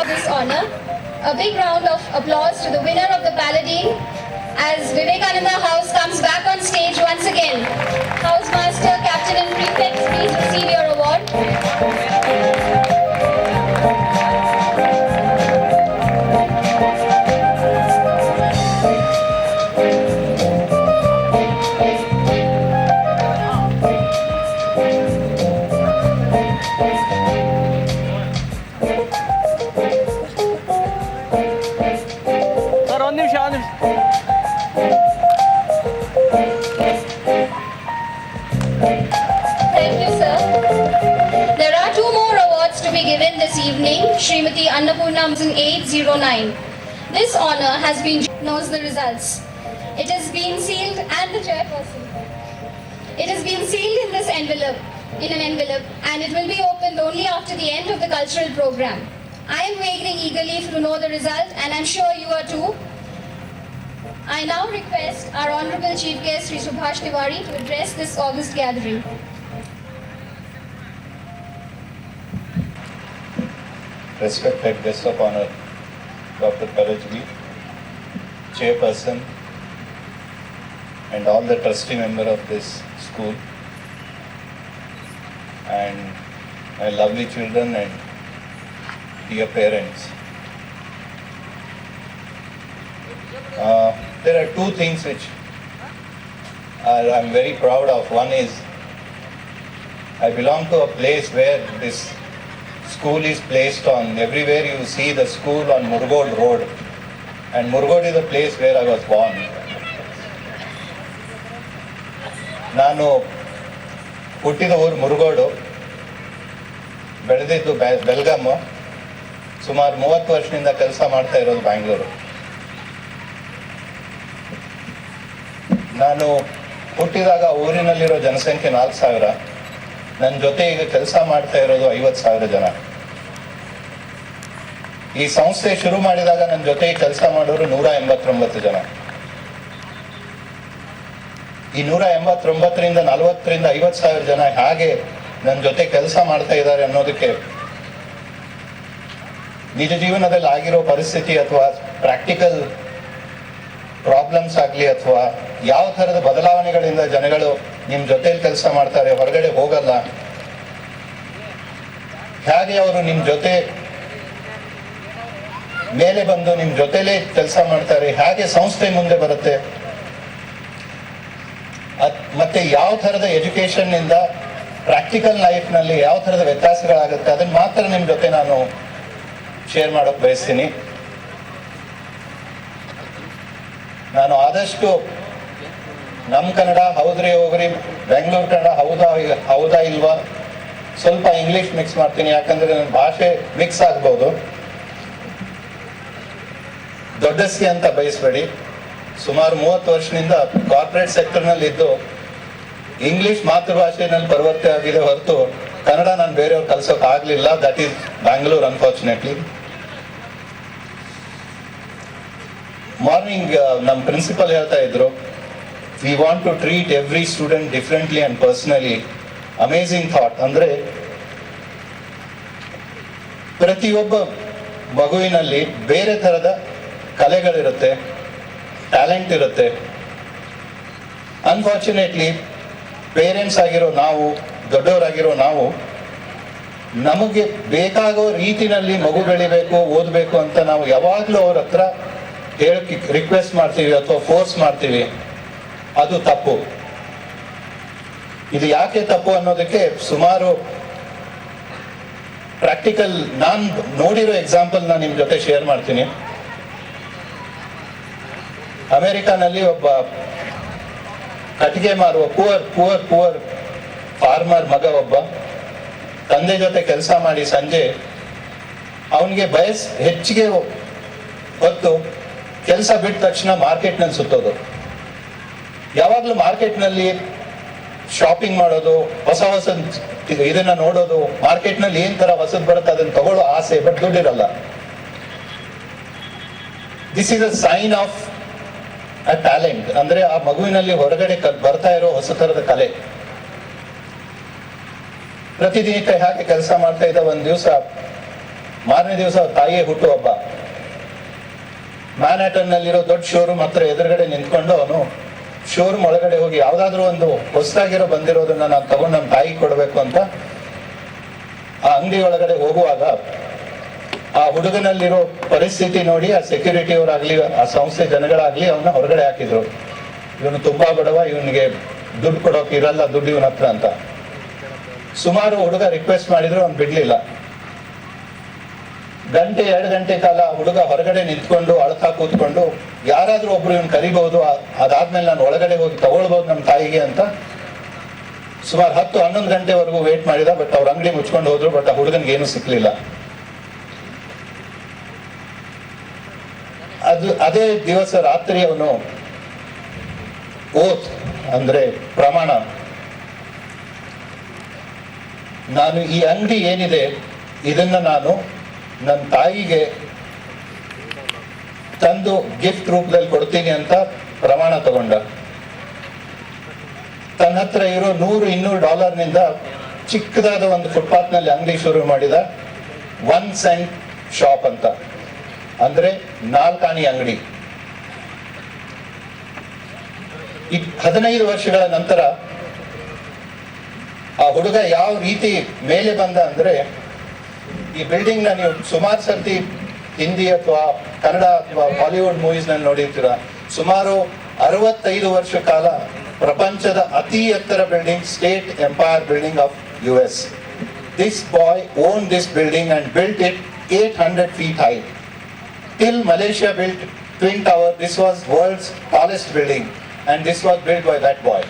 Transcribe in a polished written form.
this honor. A big round of applause to the winner of the Paladin as Vivekananda House comes back on stage once again. House Master, Captain and Prefects, please receive your award. Thank you, sir. There are two more awards to be given this evening. Srimati Annapurna 809. This honor has been knows the results. It has been sealed and the chairperson. It has been sealed in this envelope, and it will be opened only after the end of the cultural program. I am waiting eagerly to know the result, and I'm sure you are too. I now request our Honorable Chief Guest, Sri Subhash Tiwari, to address this august gathering. Respected Guest of Honor, Dr. Karajgi, Chairperson, and all the trustee members of this school, and my lovely children and dear parents. There are two things which I'm very proud of. One is I belong to a place where this school is placed on, everywhere you see the school on Murugod Road, and Murugod is the place where I was born. ನಾನು ಹುಟ್ಟಿದ ಊರು ಮುರುಗೋಡು, ಬೆಳೆದಿದ್ದು ಬೆಲ್ಗಾಮ್, ಸುಮಾರು 30 ವರ್ಷದಿಂದ ಕೆಲಸ ಮಾಡ್ತಾ ಇರೋದು ಬ್ಯಾಂಗ್ಳೂರು. ನಾನು ಹುಟ್ಟಿದಾಗ ಊರಿನಲ್ಲಿರೋ ಜನಸಂಖ್ಯೆ 4,000. ನನ್ನ ಜೊತೆ ಈಗ ಕೆಲಸ ಮಾಡ್ತಾ ಇರೋದು 50,000 ಜನ. ಈ ಸಂಸ್ಥೆ ಶುರು ಮಾಡಿದಾಗ ನನ್ನ ಜೊತೆ ಕೆಲಸ ಮಾಡೋರು 189 ಜನ. ಈ 189ರಿಂದ 40ರಿಂದ 50,000 ಜನ ಹಾಗೆ ನನ್ನ ಜೊತೆ ಕೆಲಸ ಮಾಡ್ತಾ ಇದ್ದಾರೆ ಅನ್ನೋದಕ್ಕೆ ನಿಜ ಜೀವನದಲ್ಲಿ ಆಗಿರೋ ಪರಿಸ್ಥಿತಿ ಅಥವಾ ಪ್ರಾಕ್ಟಿಕಲ್ ಪ್ರಾಬ್ಲಮ್ಸ್ ಆಗಲಿ ಅಥವಾ ಯಾವ ಥರದ ಬದಲಾವಣೆಗಳಿಂದ ಜನಗಳು ನಿಮ್ಮ ಜೊತೆಲಿ ಕೆಲಸ ಮಾಡ್ತಾರೆ, ಹೊರಗಡೆ ಹೋಗಲ್ಲ, ಹೇಗೆ ಅವರು ನಿಮ್ಮ ಜೊತೆ ಮೇಲೆ ಬಂದು ನಿಮ್ಮ ಜೊತೆಲೇ ಕೆಲಸ ಮಾಡ್ತಾರೆ, ಹೇಗೆ ಸಂಸ್ಥೆ ಮುಂದೆ ಬರುತ್ತೆ, ಮತ್ತೆ ಯಾವ ಥರದ ಎಜುಕೇಶನ್ ಇಂದ ಪ್ರಾಕ್ಟಿಕಲ್ ಲೈಫ್ನಲ್ಲಿ ಯಾವ ಥರದ ವ್ಯತ್ಯಾಸಗಳಾಗುತ್ತೆ, ಅದನ್ನ ಮಾತ್ರ ನಿಮ್ಮ ಜೊತೆ ನಾನು ಶೇರ್ ಮಾಡೋಕೆ ಬಯಸ್ತೀನಿ. ನಾನು ಆದಷ್ಟು ನಮ್ಮ ಕನ್ನಡ ಹೌದ್ರಿ ಹೋಗ್ರಿ, ಬೆಂಗಳೂರು ಕನ್ನಡ ಹೌದಾ ಇಲ್ವಾ, ಸ್ವಲ್ಪ ಇಂಗ್ಲಿಷ್ ಮಿಕ್ಸ್ ಮಾಡ್ತೀನಿ, ಯಾಕಂದ್ರೆ ನನ್ನ ಭಾಷೆ ಮಿಕ್ಸ್ ಆಗ್ಬೋದು. ದೊಡ್ಡಸ್ತಿ ಅಂತ ಬಯಸ್ಬೇಡಿ. ಸುಮಾರು 30 ವರ್ಷದಿಂದ ಕಾರ್ಪೊರೇಟ್ ಸೆಕ್ಟರ್ನಲ್ಲಿ ಇದ್ದು ಇಂಗ್ಲಿಷ್ ಮಾತೃಭಾಷೆನಲ್ಲಿ ಪರಿವರ್ತನೆ ಆಗಿದೆ ಹೊರತು ಕನ್ನಡ ನಾನು ಬೇರೆಯವ್ರು ಕಲ್ಸೋಕೆ ಆಗ್ಲಿಲ್ಲ. That is Bangalore, unfortunately. Morning ನಮ್ಮ ಪ್ರಿನ್ಸಿಪಲ್ ಹೇಳ್ತಾ ಇದ್ರು, we want to treat every student differently and personally. Amazing thought. ಅಂದ್ರೆ ಪ್ರತಿಯೊಬ್ಬ ಮಗುವಿನಲ್ಲಿ ಬೇರೆ ತರದ ಕಲೆಗಳಿರುತ್ತೆ, ಟ್ಯಾಲೆಂಟ್ ಇರುತ್ತೆ. ಅನ್ಫಾರ್ಚುನೇಟ್ಲಿ ಪೇರೆಂಟ್ಸ್ ಆಗಿರೋ ನಾವು, ದೊಡ್ಡವರಾಗಿರೋ ನಾವು, ನಮಗೆ ಬೇಕಾಗೋ ರೀತಿನಲ್ಲಿ ಮಗು ಬೆಳಿಬೇಕು, ಓದಬೇಕು ಅಂತ ನಾವು ಯಾವಾಗಲೂ ಅವ್ರ ಹತ್ರ ಹೇಳಕ್ಕೆ ರಿಕ್ವೆಸ್ಟ್ ಮಾಡ್ತೀವಿ ಅಥವಾ ಫೋರ್ಸ್ ಮಾಡ್ತೀವಿ. ಅದು ತಪ್ಪು. ಇದು ಯಾಕೆ ತಪ್ಪು ಅನ್ನೋದಕ್ಕೆ ಸುಮಾರು ಪ್ರಾಕ್ಟಿಕಲ್ ನಾನು ನೋಡಿರೋ ಎಕ್ಸಾಂಪಲ್ ನಾನು ನಿಮ್ಮ ಜೊತೆ ಶೇರ್ ಮಾಡ್ತೀನಿ. ಅಮೆರಿಕಾನಲ್ಲಿ ಒಬ್ಬ ಕಟ್ಟಿಗೆ ಮಾರುವ ಪುವರ್ ಫಾರ್ಮರ್ ಮಗ ಒಬ್ಬ ತಂದೆ ಜೊತೆ ಕೆಲಸ ಮಾಡಿ ಸಂಜೆ ಅವನಿಗೆ ಹೆಚ್ಚಿಗೆ ಹೊತ್ತು ಕೆಲಸ ಬಿಟ್ಟ ತಕ್ಷಣ ಮಾರ್ಕೆಟ್ನಲ್ಲಿ ಸುತ್ತೋದು. ಯಾವಾಗಲೂ ಮಾರ್ಕೆಟ್ನಲ್ಲಿ ಶಾಪಿಂಗ್ ಮಾಡೋದು, ಹೊಸ ಇದನ್ನ ನೋಡೋದು, ಮಾರ್ಕೆಟ್ನಲ್ಲಿ ಏನ್ ತರ ಹೊಸದ್ ಬರುತ್ತೆ ಅದನ್ನ ತಗೊಳ್ಳೋ ಆಸೆ, ಬಟ್ ದುಡ್ಡಿರಲ್ಲ. This is a sign of a talent. ಅಂದ್ರೆ ಆ ಮಗುವಿನಲ್ಲಿ ಹೊರಗಡೆ ಬರ್ತಾ ಇರೋ ಹೊಸ ತರದ ಕಲೆ. ಪ್ರತಿದಿನ ಹಾಗೆ ಕೆಲಸ ಮಾಡ್ತಾ ಇದ್ದ ಒಂದ್ ದಿವಸ ಮಾರನೇ ದಿವಸ ಅವ್ರ ತಾಯಿಯೇ ಹುಟ್ಟುಹಬ್ಬ. ಮ್ಯಾನ್ಹ್ಯಾಟನ್ ನಲ್ಲಿರೋ ದೊಡ್ಡ ಶೋರೂಮ್ ಹತ್ರ ಎದುರುಗಡೆ ನಿಂತ್ಕೊಂಡು ಅವನು ಶೋರೂಮ್ ಒಳಗಡೆ ಹೋಗಿ ಯಾವ್ದಾದ್ರು ಒಂದು ಹೊಸದಾಗಿರೋ ಬಂದಿರೋದನ್ನ ನಾನು ತಗೊಂಡು ನಮ್ಮ ತಾಯಿಗೆ ಕೊಡಬೇಕು ಅಂತ ಆ ಅಂಗಡಿ ಒಳಗಡೆ ಹೋಗುವಾಗ ಆ ಹುಡುಗನಲ್ಲಿರೋ ಪರಿಸ್ಥಿತಿ ನೋಡಿ ಆ ಸೆಕ್ಯೂರಿಟಿ ಅವರಾಗ್ಲಿ ಆ ಸಂಸ್ಥೆ ಜನಗಳಾಗ್ಲಿ ಅವನ್ನ ಹೊರಗಡೆ ಹಾಕಿದ್ರು. ಇವನು ತುಂಬಾ ಬಡವ, ಇವನಿಗೆ ದುಡ್ಡು ಕೊಡೋಕೆ ಇರಲ್ಲ, ದುಡ್ಡು ಇವನ ಹತ್ರ ಅಂತ. ಸುಮಾರು ಹುಡುಗ ರಿಕ್ವೆಸ್ಟ್ ಮಾಡಿದ್ರು, ಅವ್ನು ಬಿಡ್ಲಿಲ್ಲ. ಗಂಟೆ 2 ಗಂಟೆ ಕಾಲ ಹುಡುಗ ಹೊರಗಡೆ ನಿಂತ್ಕೊಂಡು ಅಳ್ತಾ ಕೂತ್ಕೊಂಡು ಯಾರಾದ್ರೂ ಒಬ್ರು ಇವನ್ ಕರಿಬಹುದು, ಅದಾದ್ಮೇಲೆ ನಾನು ಒಳಗಡೆ ಹೋಗಿ ತಗೊಳ್ಬಹುದು ನಮ್ಮ ತಾಯಿಗೆ ಅಂತ ಸುಮಾರು 10-11 ಗಂಟೆವರೆಗೂ ವೇಟ್ ಮಾಡಿದ. ಬಟ್ ಅವ್ರ ಅಂಗಡಿ ಮುಚ್ಕೊಂಡು ಹೋದ್ರು. ಬಟ್ ಆ ಹುಡುಗನ್ಗೆ ಏನು ಸಿಕ್ಲಿಲ್ಲ. ಅದೇ ದಿವಸ ರಾತ್ರಿ ಅವನು ಓತ್ ಅಂದ್ರೆ ಪ್ರಮಾಣ, ನಾನು ಈ ಅಂಗಡಿ ಏನಿದೆ ಇದನ್ನ ನಾನು ನನ್ನ ತಾಯಿಗೆ ತಂದು ಗಿಫ್ಟ್ ರೂಪದಲ್ಲಿ ಕೊಡ್ತೀನಿ ಅಂತ ಪ್ರಮಾಣ ತಗೊಂಡ. ತನ್ನ ಹತ್ರ ಇರೋ $100-200 ಚಿಕ್ಕದಾದ ಒಂದು ಫುಟ್ಪಾತ್ ನಲ್ಲಿ ಅಂಗಡಿ ಶುರು ಮಾಡಿದ. 1 ಸೆಂಟ್ ಶಾಪ್ ಅಂತ, ಅಂದ್ರೆ 4 ಆಣಿ ಅಂಗಡಿ. 15 ವರ್ಷಗಳ ನಂತರ ಆ ಹುಡುಗ ಯಾವ ರೀತಿ ಮೇಲೆ ಬಂದ ಅಂದ್ರೆ, ಈ ಬಿಲ್ಡಿಂಗ್ ನ ನೀವು ಸುಮಾರು ಸರ್ತಿ ಹಿಂದಿ ಅಥವಾ ಕನ್ನಡ ಅಥವಾ ಬಾಲಿವುಡ್ ಮೂವೀಸ್ ನಲ್ಲಿ ನೋಡಿರ್ತೀರ. ಸುಮಾರು 65 ವರ್ಷ ಕಾಲ ಪ್ರಪಂಚದ ಅತಿ ಎತ್ತರ building, state empire building of US. This boy owned this building and built it 800 feet high. Till Malaysia built Twin Tower, this was world's tallest building and this was built by that boy.